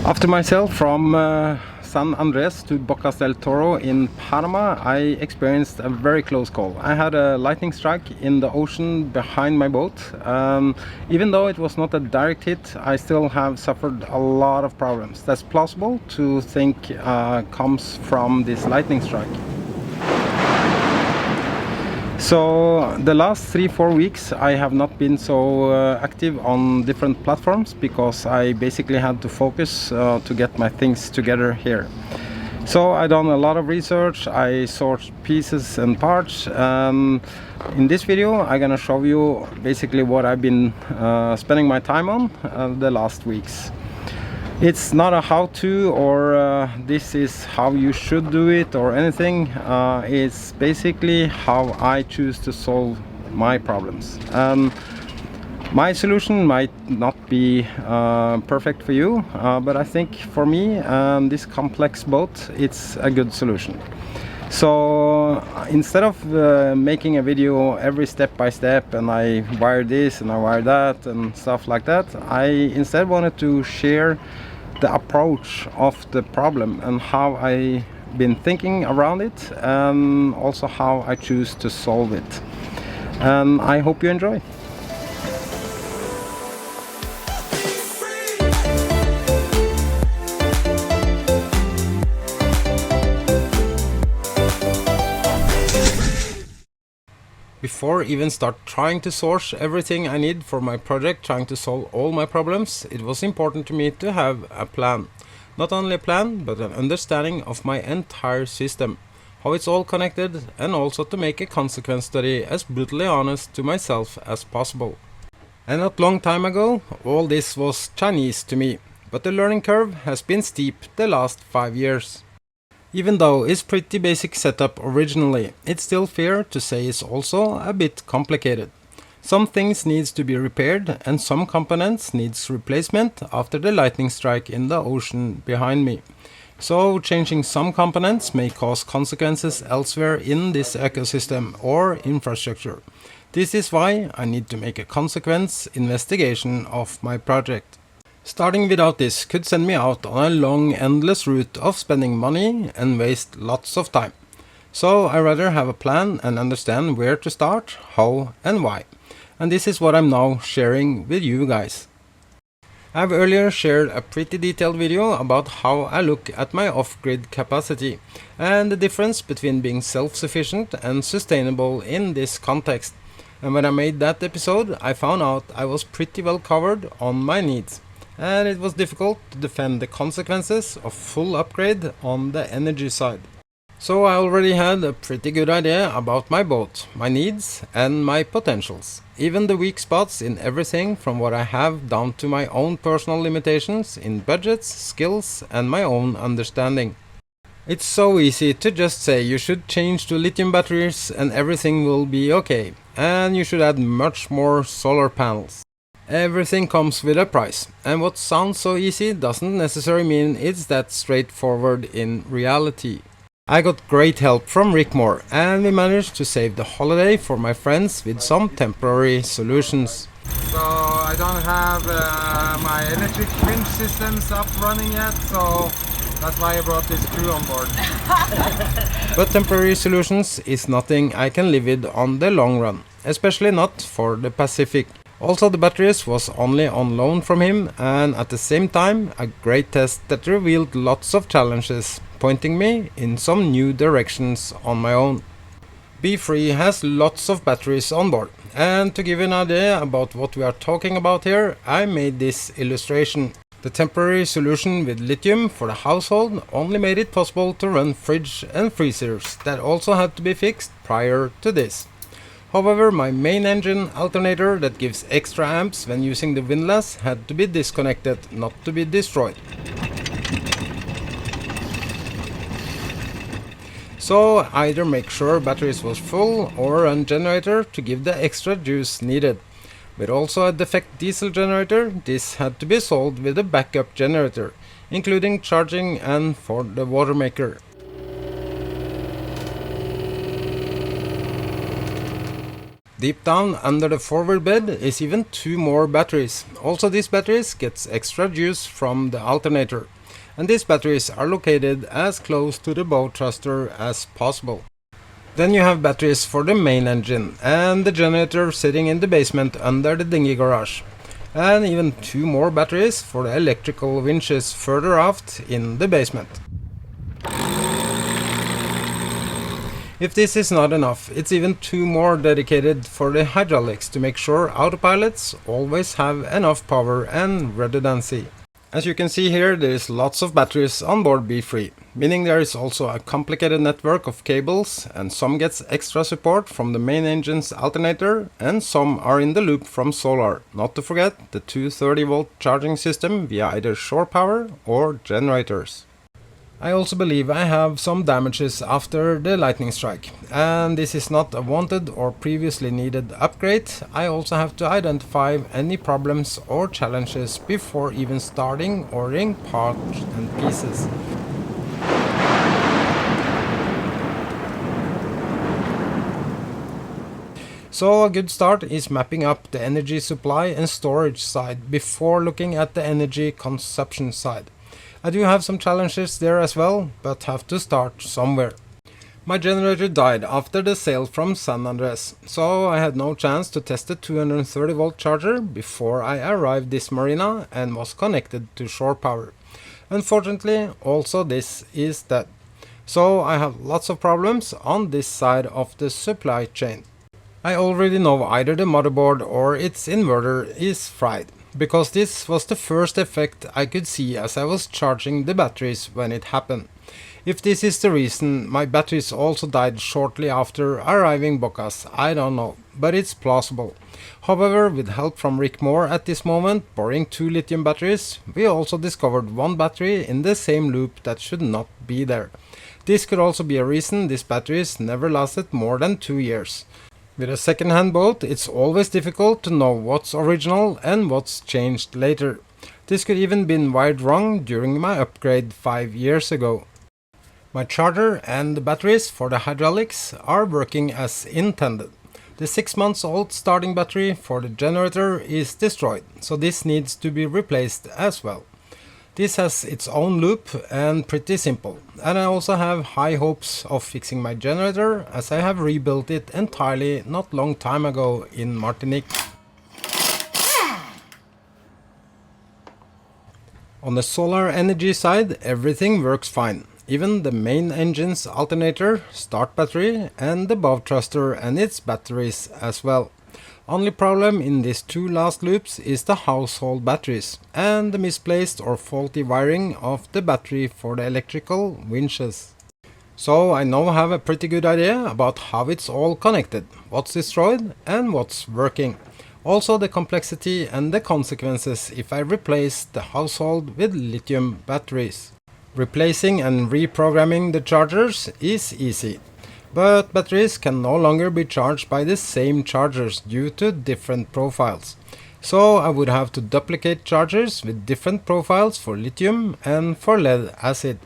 After myself from San Andres to Bocas del Toro in Panama, I experienced a very close call. I had a lightning strike in the ocean behind my boat. Even though it was not a direct hit, I still have suffered a lot of problems. That's plausible to think comes from this lightning strike. So the last 3-4 weeks I have not been so active on different platforms because I basically had to focus to get my things together here. So I done a lot of research, I sourced pieces and parts. In this video I'm gonna show you basically what I've been spending my time on the last weeks. It's not a how-to or this is how you should do it or anything. It's basically how I choose to solve my problems. My solution might not be perfect for you, but I think for me this complex boat, it's a good solution. So instead of making a video every step by step and I wire this and I wire that and stuff like that, I instead wanted to share the approach of the problem and how I've been thinking around it and also how I choose to solve it. And I hope you enjoy. Before even start trying to source everything I need for my project, trying to solve all my problems, it was important to me to have a plan. Not only a plan, but an understanding of my entire system, how it's all connected, and also to make a consequence study as brutally honest to myself as possible. And not long time ago, all this was Chinese to me, but the learning curve has been steep the last 5 years. Even though it's pretty basic setup originally, it's still fair to say it's also a bit complicated. Some things needs to be repaired and some components needs replacement after the lightning strike in the ocean behind me. So changing some components may cause consequences elsewhere in this ecosystem or infrastructure. This is why I need to make a consequence investigation of my project. Starting without this could send me out on a long, endless route of spending money and waste lots of time. So I rather have a plan and understand where to start, how and why. And this is what I'm now sharing with you guys. I've earlier shared a pretty detailed video about how I look at my off-grid capacity and the difference between being self-sufficient and sustainable in this context. And when I made that episode, I found out I was pretty well covered on my needs. And it was difficult to defend the consequences of full upgrade on the energy side. So I already had a pretty good idea about my boat, my needs and my potentials. Even the weak spots in everything from what I have down to my own personal limitations in budgets, skills and my own understanding. It's so easy to just say you should change to lithium batteries and everything will be okay. And you should add much more solar panels. Everything comes with a price, and what sounds so easy doesn't necessarily mean it's that straightforward in reality. I got great help from Rick Moore, and we managed to save the holiday for my friends with some temporary solutions. So I don't have my electric winch systems up running yet, so that's why I brought this crew on board. But temporary solutions is nothing I can live with on the long run, especially not for the Pacific. Also the batteries was only on loan from him and at the same time a great test that revealed lots of challenges, pointing me in some new directions on my own. Be3 has lots of batteries on board, and to give you an idea about what we are talking about here, I made this illustration. The temporary solution with lithium for the household only made it possible to run fridge and freezers that also had to be fixed prior to this. However, my main engine alternator that gives extra amps when using the windlass had to be disconnected, not to be destroyed. So either make sure batteries was full or run generator to give the extra juice needed. With also a defect diesel generator, this had to be solved with a backup generator, including charging and for the water maker. Deep down under the forward bed is even 2 more batteries. Also these batteries gets extra juice from the alternator. And these batteries are located as close to the bow thruster as possible. Then you have batteries for the main engine and the generator sitting in the basement under the dinghy garage. And even 2 more batteries for the electrical winches further aft in the basement. If this is not enough, it's even 2 more dedicated for the hydraulics to make sure autopilots always have enough power and redundancy. As you can see here, there is lots of batteries on board B3, meaning there is also a complicated network of cables, and some gets extra support from the main engine's alternator, and some are in the loop from solar, not to forget the 230-volt charging system via either shore power or generators. I also believe I have some damages after the lightning strike, and this is not a wanted or previously needed upgrade. I also have to identify any problems or challenges before even starting ordering parts and pieces. So a good start is mapping up the energy supply and storage side before looking at the energy consumption side. I do have some challenges there as well, but have to start somewhere. My generator died after the sail from San Andres, so I had no chance to test the 230-volt charger before I arrived this marina and was connected to shore power. Unfortunately, also this is dead. So I have lots of problems on this side of the supply chain. I already know either the motherboard or its inverter is fried, because this was the first effect I could see as I was charging the batteries when it happened. If this is the reason my batteries also died shortly after arriving Bocas, I don't know, but it's plausible. However, with help from Rick Moore at this moment, borrowing 2 lithium batteries, we also discovered 1 battery in the same loop that should not be there. This could also be a reason these batteries never lasted more than 2 years. With a second-hand boat, it's always difficult to know what's original and what's changed later. This could even been wired wrong during my upgrade 5 years ago. My charger and the batteries for the hydraulics are working as intended. The 6-month-old starting battery for the generator is destroyed, so this needs to be replaced as well. This has its own loop and pretty simple, and I also have high hopes of fixing my generator as I have rebuilt it entirely not long time ago in Martinique. On the solar energy side, everything works fine. Even the main engine's alternator, start battery, and the bow thruster and its batteries as well. Only problem in these 2 last loops is the household batteries and the misplaced or faulty wiring of the battery for the electrical winches. So I now have a pretty good idea about how it's all connected, what's destroyed and what's working. Also the complexity and the consequences if I replace the household with lithium batteries. Replacing and reprogramming the chargers is easy. But batteries can no longer be charged by the same chargers due to different profiles. So I would have to duplicate chargers with different profiles for lithium and for lead acid.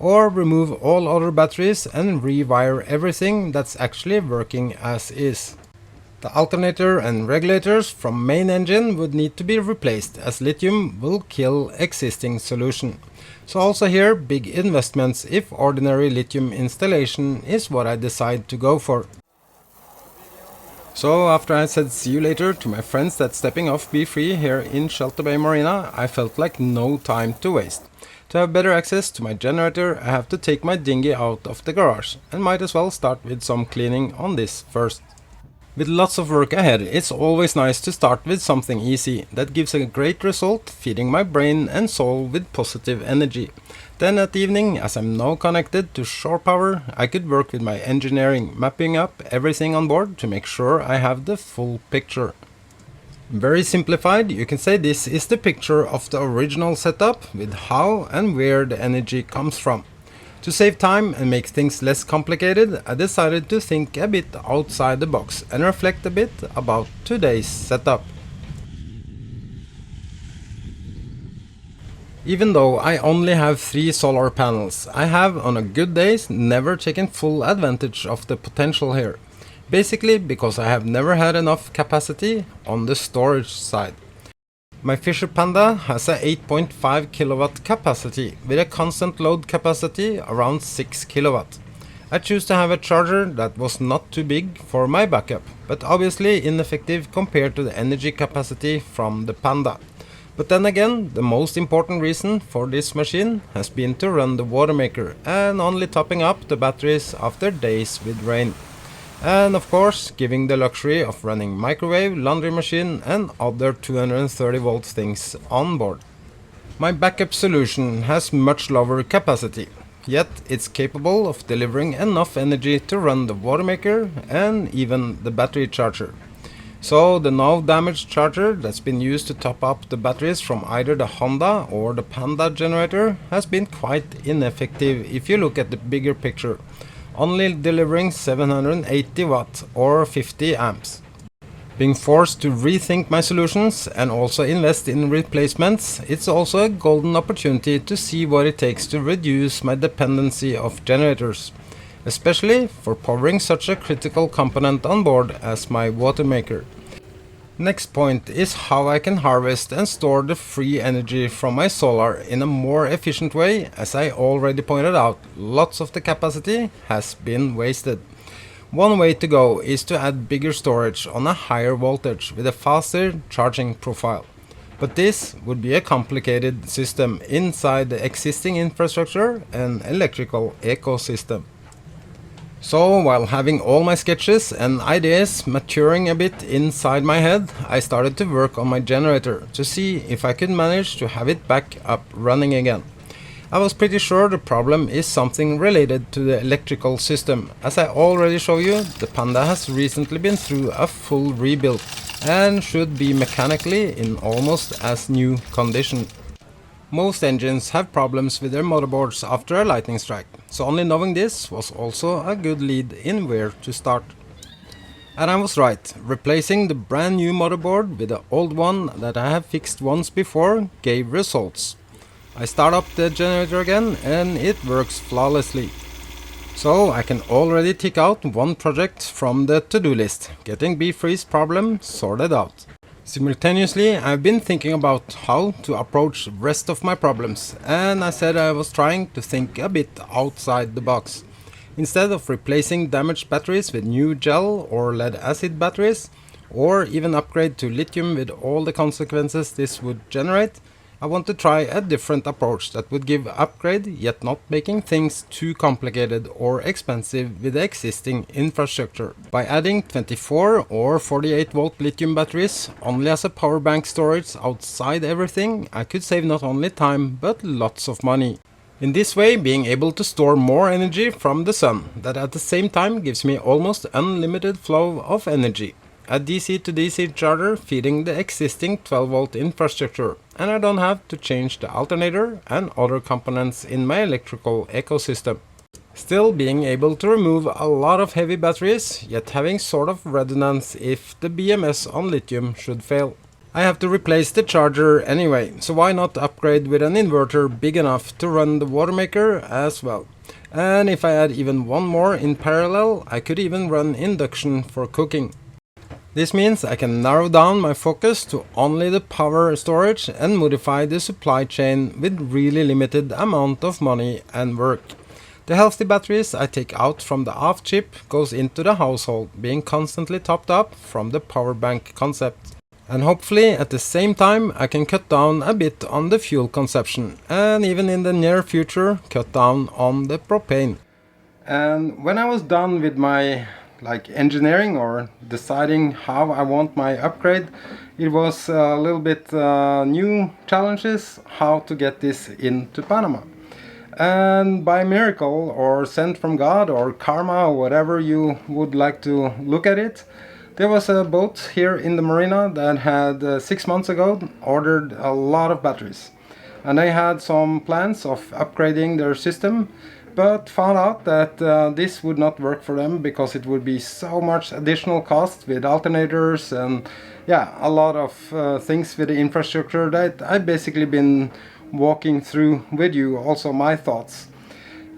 Or remove all other batteries and rewire everything that's actually working as is. The alternator and regulators from main engine would need to be replaced as lithium will kill existing solution. So also here big investments if ordinary lithium installation is what I decide to go for. So after I said see you later to my friends that's stepping off B3 here in Shelter Bay Marina, I felt like no time to waste. To have better access to my generator, I have to take my dinghy out of the garage and might as well start with some cleaning on this first. With lots of work ahead, it's always nice to start with something easy that gives a great result, feeding my brain and soul with positive energy. Then at evening, as I'm now connected to shore power, I could work with my engineering, mapping up everything on board to make sure I have the full picture. Very simplified, you can say this is the picture of the original setup with how and where the energy comes from. To save time and make things less complicated, I decided to think a bit outside the box and reflect a bit about today's setup. Even though I only have 3 solar panels, I have on a good days never taken full advantage of the potential here. Basically because I have never had enough capacity on the storage side. My Fisher Panda has a 8.5 kilowatt capacity with a constant load capacity around 6 kilowatt. I choose to have a charger that was not too big for my backup, but obviously ineffective compared to the energy capacity from the Panda. But then again, the most important reason for this machine has been to run the water maker and only topping up the batteries after days with rain. And of course, giving the luxury of running microwave, laundry machine and other 230 volt things on board. My backup solution has much lower capacity, yet it's capable of delivering enough energy to run the water maker and even the battery charger. So the now damaged charger that's been used to top up the batteries from either the Honda or the Panda generator has been quite ineffective if you look at the bigger picture, only delivering 780 watt or 50 amps. Being forced to rethink my solutions and also invest in replacements, it's also a golden opportunity to see what it takes to reduce my dependency of generators, especially for powering such a critical component on board as my water maker. Next point is how I can harvest and store the free energy from my solar in a more efficient way. As I already pointed out, lots of the capacity has been wasted. One way to go is to add bigger storage on a higher voltage with a faster charging profile. But this would be a complicated system inside the existing infrastructure and electrical ecosystem. So, while having all my sketches and ideas maturing a bit inside my head, I started to work on my generator to see if I could manage to have it back up running again. I was pretty sure the problem is something related to the electrical system. As I already showed you, the Panda has recently been through a full rebuild and should be mechanically in almost as new condition. Most engines have problems with their motherboards after a lightning strike, so only knowing this was also a good lead in where to start. And I was right, replacing the brand new motherboard with the old one that I have fixed once before gave results. I start up the generator again and it works flawlessly. So I can already tick out one project from the to-do list, getting B-Freeze problem sorted out. Simultaneously, I've been thinking about how to approach the rest of my problems, and I said I was trying to think a bit outside the box. Instead of replacing damaged batteries with new gel or lead acid batteries, or even upgrade to lithium with all the consequences this would generate, I want to try a different approach that would give upgrade yet not making things too complicated or expensive with the existing infrastructure. By adding 24 or 48 volt lithium batteries only as a power bank storage outside everything, I could save not only time but lots of money. In this way, being able to store more energy from the sun that at the same time gives me almost unlimited flow of energy. A DC to DC charger feeding the existing 12 volt infrastructure, and I don't have to change the alternator and other components in my electrical ecosystem. Still being able to remove a lot of heavy batteries, yet having sort of redundance if the BMS on lithium should fail. I have to replace the charger anyway, so why not upgrade with an inverter big enough to run the water maker as well. And if I add even one more in parallel, I could even run induction for cooking. This means I can narrow down my focus to only the power storage and modify the supply chain with really limited amount of money and work. The healthy batteries I take out from the aft chip goes into the household, being constantly topped up from the power bank concept. And hopefully at the same time I can cut down a bit on the fuel consumption and even in the near future cut down on the propane. And when I was done with my engineering or deciding how I want my upgrade, it was a little bit new challenges how to get this into Panama. And by miracle or sent from God or karma or whatever you would like to look at it, there was a boat here in the marina that had 6 months ago ordered a lot of batteries, and they had some plans of upgrading their system, but found out that this would not work for them because it would be so much additional cost with alternators and a lot of things with the infrastructure that I've basically been walking through with you, also my thoughts.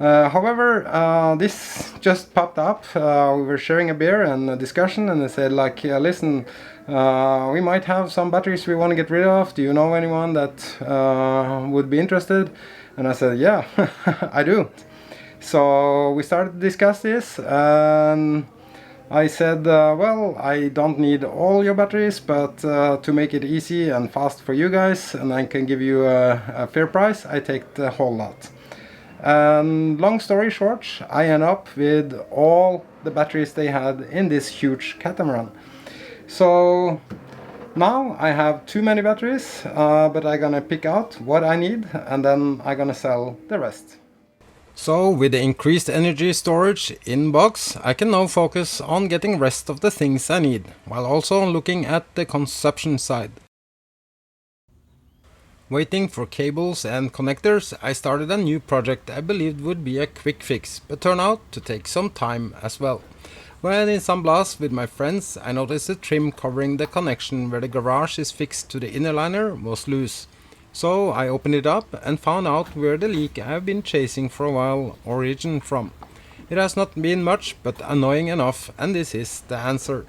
However, this just popped up. We were sharing a beer and a discussion, and they said like, listen, we might have some batteries we want to get rid of. Do you know anyone that would be interested? And I said, yeah, I do. So we started to discuss this, and I said, well, I don't need all your batteries, but to make it easy and fast for you guys, and I can give you a fair price, I take the whole lot. And long story short, I end up with all the batteries they had in this huge catamaran. So now I have too many batteries, but I'm gonna pick out what I need, and then I'm gonna sell the rest. So with the increased energy storage in box, I can now focus on getting rest of the things I need, while also looking at the consumption side. Waiting for cables and connectors, I started a new project I believed would be a quick fix, but turned out to take some time as well. When in San Blas with my friends, I noticed the trim covering the connection where the garage is fixed to the inner liner was loose. So I opened it up and found out where the leak I have been chasing for a while originated from. It has not been much, but annoying enough, and this is the answer.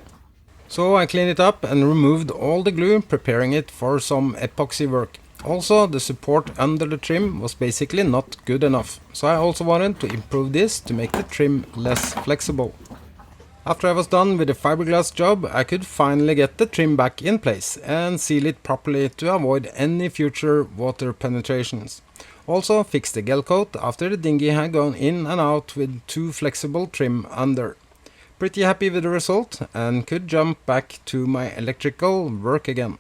So I cleaned it up and removed all the glue, preparing it for some epoxy work. Also, the support under the trim was basically not good enough, so I also wanted to improve this to make the trim less flexible. After I was done with the fiberglass job, I could finally get the trim back in place and seal it properly to avoid any future water penetrations. Also fixed the gel coat after the dinghy had gone in and out with too flexible trim under. Pretty happy with the result and could jump back to my electrical work again.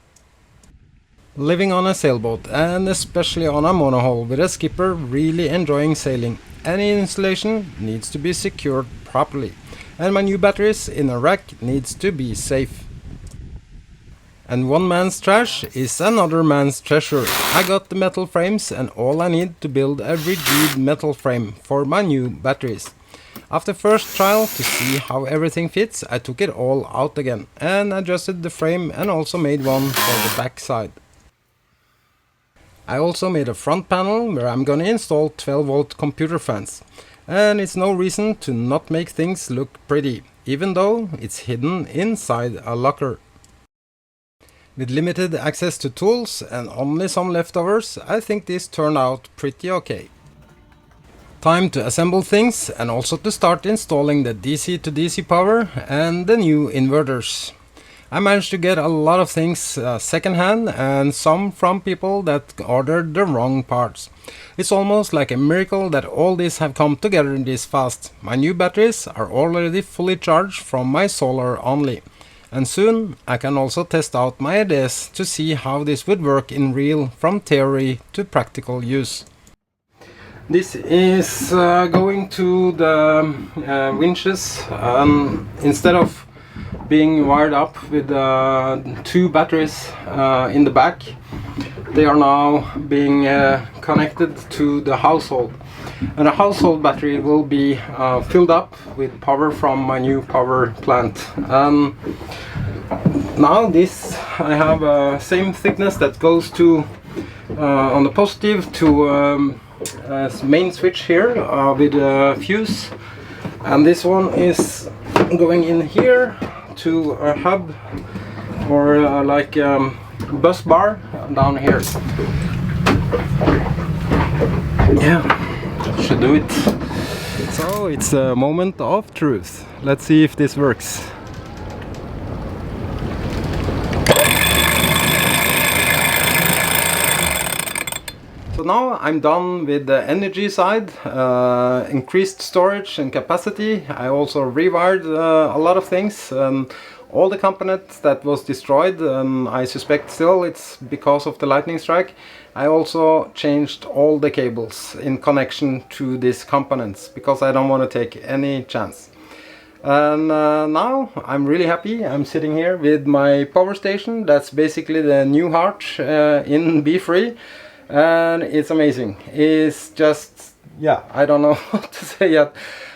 Living on a sailboat, and especially on a monohull with a skipper really enjoying sailing, any installation needs to be secured properly, and my new batteries in a rack needs to be safe. And one man's trash is another man's treasure. I got the metal frames and all I need to build a rigid metal frame for my new batteries. After first trial to see how everything fits, I took it all out again and adjusted the frame and also made one for the back side. I also made a front panel where I'm gonna install 12-volt computer fans. And it's no reason to not make things look pretty, even though it's hidden inside a locker. With limited access to tools and only some leftovers, I think this turned out pretty okay. Time to assemble things and also to start installing the DC to DC power and the new inverters. I managed to get a lot of things secondhand and some from people that ordered the wrong parts. It's almost like a miracle that all this have come together this fast. My new batteries are already fully charged from my solar only. And soon I can also test out my ideas to see how this would work in real, from theory to practical use. This is going to the winches. Instead of being wired up with two batteries in the back, they are now being connected to the household. And a household battery will be filled up with power from my new power plant. Now this, I have same thickness that goes to on the positive to main switch here with a fuse, and this one is going in here to a hub or like bus bar down here. Yeah, should do it. So it's a moment of truth. Let's see if this works. So now I'm done with the energy side, increased storage and capacity. I also rewired a lot of things. All the components that was destroyed, I suspect still it's because of the lightning strike. I also changed all the cables in connection to these components because I don't want to take any chance. And now I'm really happy. I'm sitting here with my power station. That's basically the new heart in Be-Free. And it's amazing. It's just, yeah, I don't know what to say yet.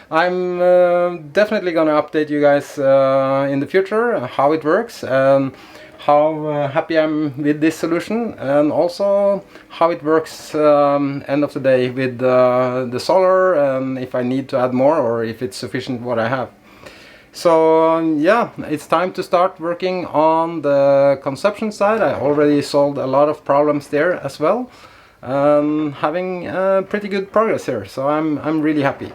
I'm definitely gonna update you guys in the future how it works, and how happy I'm with this solution, and also how it works end of the day with the solar, and if I need to add more or if it's sufficient what I have. So yeah, it's time to start working on the consumption side. I already solved a lot of problems there as well, having pretty good progress here, so I'm really happy.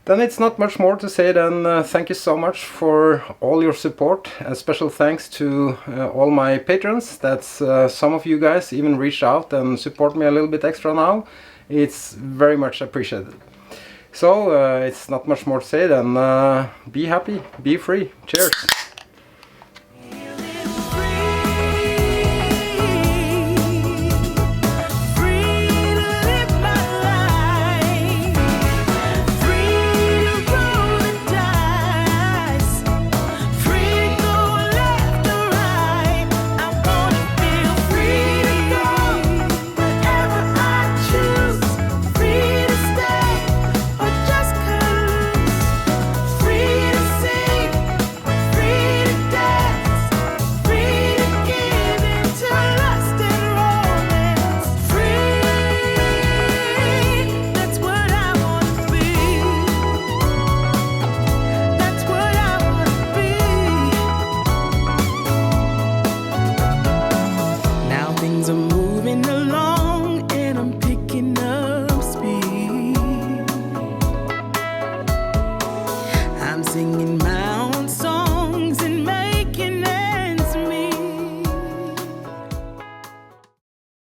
Then it's not much more to say than thank you so much for all your support. A special thanks to all my patrons. That's some of you guys even reached out and support me a little bit extra now. It's very much appreciated. So it's not much more to say than be happy, be free. Cheers.